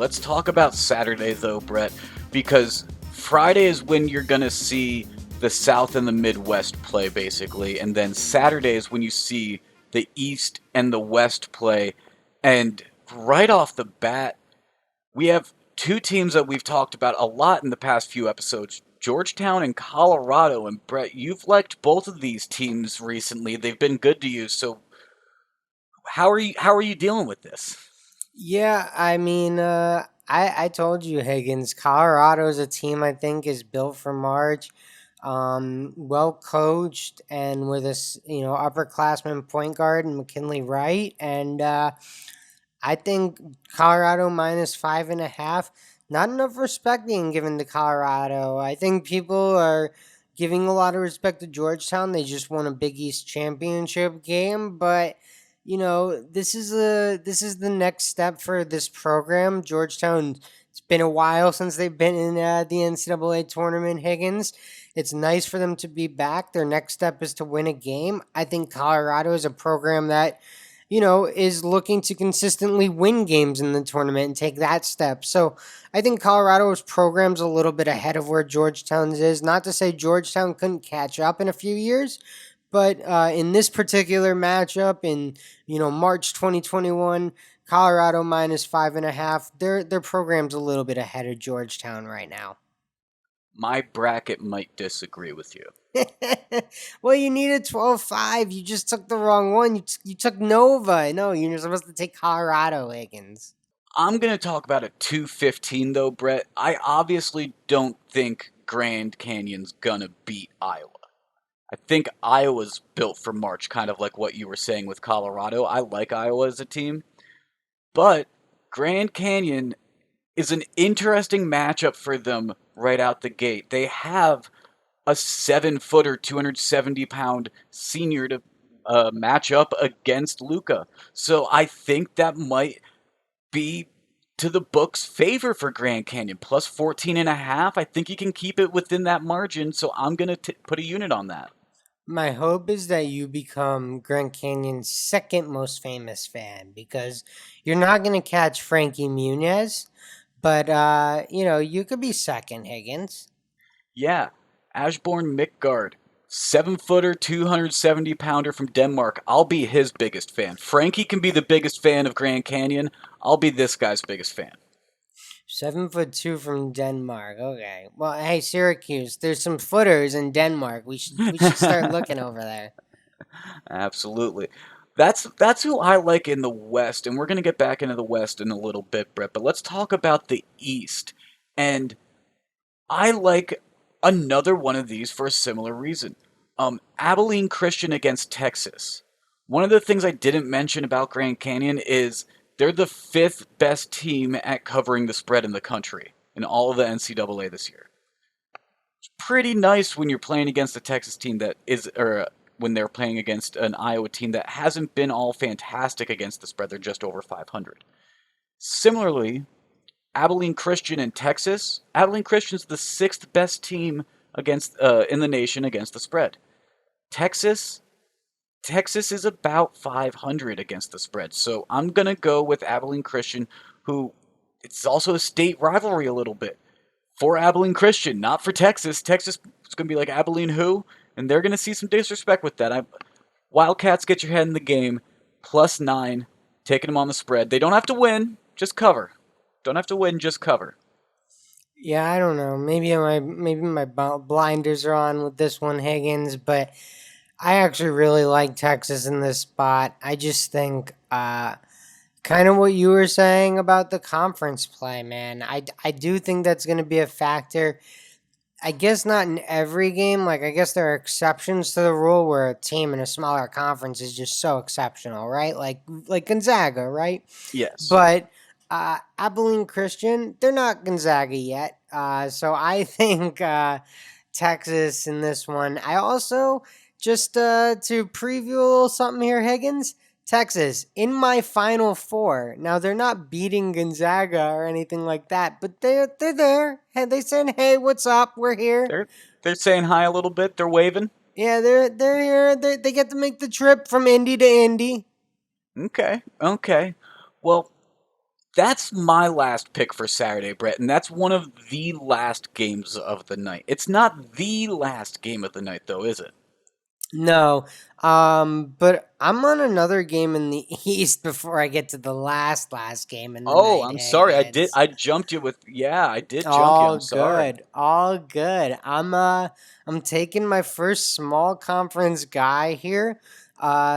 Let's talk about Saturday, though, Brett, because Friday is when you're going to see the South and the Midwest play, basically, and then Saturday is when you see the East and the West play. And right off the bat, we have two teams that we've talked about a lot in the past few episodes, Georgetown and Colorado. And Brett, you've liked both of these teams recently. They've been good to you. So how are you dealing with this? Yeah, I mean, I told you, Higgins. Colorado's a team I think is built for March, well coached, and with upperclassman point guard and McKinley Wright, and I think Colorado minus 5.5. Not enough respect being given to Colorado. I think people are giving a lot of respect to Georgetown. They just won a Big East championship game, but this is the next step for this program. Georgetown. It's been a while since they've been in the NCAA tournament. Higgins. It's nice for them to be back. Their next step is to win a game. I think Colorado is a program that is looking to consistently win games in the tournament and take that step. So I think Colorado's program's a little bit ahead of where Georgetown's is. Not to say Georgetown couldn't catch up in a few years, but in this particular matchup in March 2021, Colorado minus 5.5. Their program's a little bit ahead of Georgetown right now. My bracket might disagree with you. Well, you needed 12-5. You just took the wrong one. You took Nova. No, you're supposed to take Colorado, Higgins. I'm going to talk about a 215, though, Brett. I obviously don't think Grand Canyon's going to beat Iowa. I think Iowa's built for March, kind of like what you were saying with Colorado. I like Iowa as a team, but Grand Canyon is an interesting matchup for them right out the gate. They have a 7-footer, 270-pound senior to match up against Luca. So I think that might be to the book's favor for Grand Canyon. Plus 14.5. I think you can keep it within that margin, so I'm going to put a unit on that. My hope is that you become Grand Canyon's second most famous fan because you're not going to catch Frankie Muniz, but you could be second, Higgins. Yeah, Ashbourne Midgard. 7-footer, 270-pounder from Denmark. I'll be his biggest fan. Frankie can be the biggest fan of Grand Canyon. I'll be this guy's biggest fan. 7'2" from Denmark. Okay. Well, hey, Syracuse. There's some footers in Denmark. We should start looking over there. Absolutely. That's who I like in the West, and we're gonna get back into the West in a little bit, Brett. But let's talk about the East. And I like another one of these for a similar reason. Abilene Christian against Texas. One of the things I didn't mention about Grand Canyon is they're the fifth best team at covering the spread in the country in all of the NCAA this year. It's pretty nice when you're playing against a Texas team that is, or when they're playing against an Iowa team that hasn't been all fantastic against the spread. They're just over 500. Similarly, Abilene Christian in Texas. Abilene Christian's the sixth best team against in the nation against the spread. Texas, Texas is about 500 against the spread. So I'm gonna go with Abilene Christian, who it's also a state rivalry a little bit for Abilene Christian, not for Texas. Texas is gonna be like Abilene who, and they're gonna see some disrespect with that. Wildcats get your head in the game, +9, taking them on the spread. They don't have to win, just cover. Don't have to win, just cover. Yeah, I don't know. Maybe my blinders are on with this one, Higgins. But I actually really like Texas in this spot. I just think, kind of what you were saying about the conference play, man. I do think that's going to be a factor. I guess not in every game. Like, I guess there are exceptions to the rule where a team in a smaller conference is just so exceptional, right? Like Gonzaga, right? Yes. But Abilene Christian, they're not Gonzaga yet. So I think Texas in this one. I also, just to preview a little something here, Higgins, Texas in my Final Four. Now, they're not beating Gonzaga or anything like that, but they're there. And they saying, hey, what's up? We're here. They're saying hi a little bit. They're waving. Yeah, they're here. They get to make the trip from Indy to Indy. Okay. Okay. Well, That's my last pick for Saturday, Brett, and that's one of the last games of the night. It's not the last game of the night, though, is it? No, but I'm on another game in the East before I get to the last game in the Oh, night, I'm sorry. Higgins. I jumped you with, yeah, I did jump you. All I'm sorry. good, all good. I'm taking my first small conference guy here.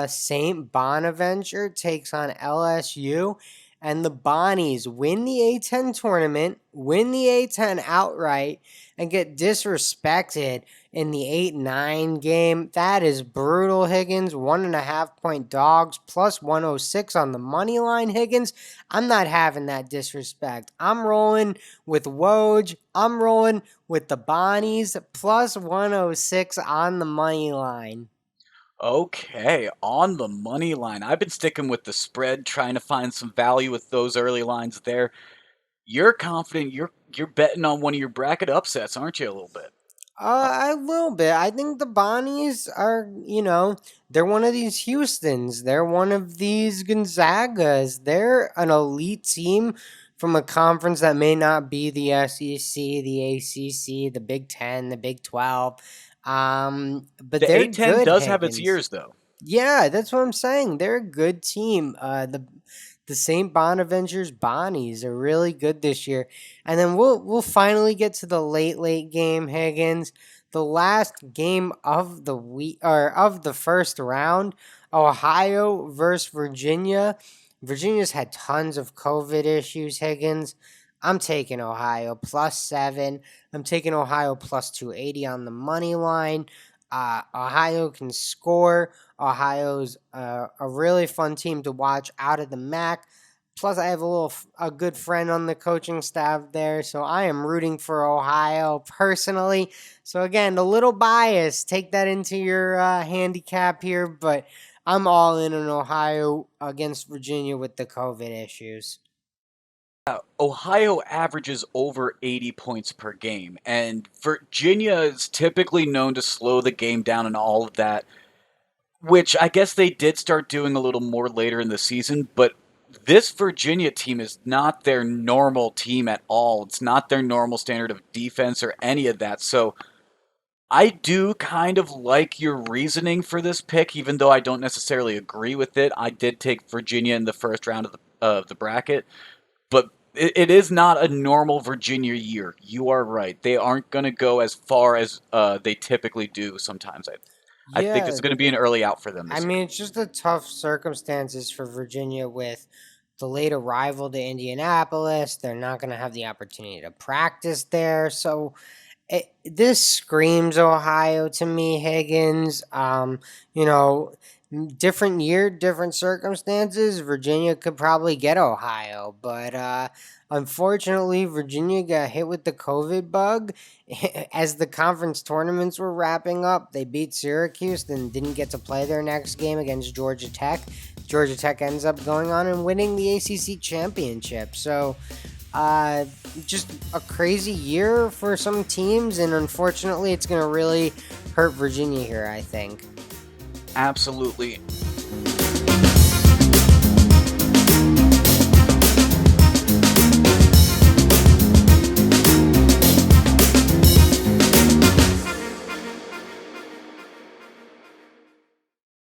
Saint Bonaventure takes on LSU, and the Bonnies win the A10 tournament, win the A10 outright, and get disrespected in the 8-9 game. That is brutal, Higgins. 1.5 point dogs plus 106 on the money line, Higgins. I'm not having that disrespect. I'm rolling with Woj. I'm rolling with the Bonnies plus 106 on the money line. Okay, on the money line. I've been sticking with the spread, trying to find some value with those early lines there. You're confident you're betting on one of your bracket upsets, aren't you, a little bit? Uh, A little bit. I think the Bonnies are, they're one of these Houstons. They're one of these Gonzagas. They're an elite team from a conference that may not be the SEC, the ACC, the Big Ten, the Big 12. But the they're A10 good, does have its Higgins. years, though. Yeah, that's what I'm saying. They're a good team. The St. Bonaventure's Bonnies are really good this year. And then we'll finally get to the late game, Higgins. The last game of the week or of the first round, Ohio versus Virginia. Virginia's had tons of COVID issues, Higgins. I'm taking Ohio +7. I'm taking Ohio plus 280 on the money line. Ohio can score. Ohio's a really fun team to watch out of the MAC. Plus, I have a good friend on the coaching staff there, so I am rooting for Ohio personally. So again, a little bias. Take that into your handicap here, but I'm all in on Ohio against Virginia with the COVID issues. Ohio averages over 80 points per game, and Virginia is typically known to slow the game down and all of that, which I guess they did start doing a little more later in the season, but this Virginia team is not their normal team at all. It's not their normal standard of defense or any of that. So I do kind of like your reasoning for this pick, even though I don't necessarily agree with it. I did take Virginia in the first round of the bracket, but it is not a normal Virginia year. You are right. They aren't going to go as far as they typically do sometimes. I think this Yeah, is going to be an early out for them I this year. mean, it's just the tough circumstances for Virginia with the late arrival to Indianapolis. They're not going to have the opportunity to practice there. So this screams Ohio to me, Higgins. You know, different year, different circumstances. Virginia could probably get Ohio, but unfortunately, Virginia got hit with the COVID bug as the conference tournaments were wrapping up. They beat Syracuse, then didn't get to play their next game against Georgia Tech. Georgia Tech ends up going on and winning the ACC championship. So uh, just a crazy year for some teams, and unfortunately, it's going to really hurt Virginia here, I think. Absolutely.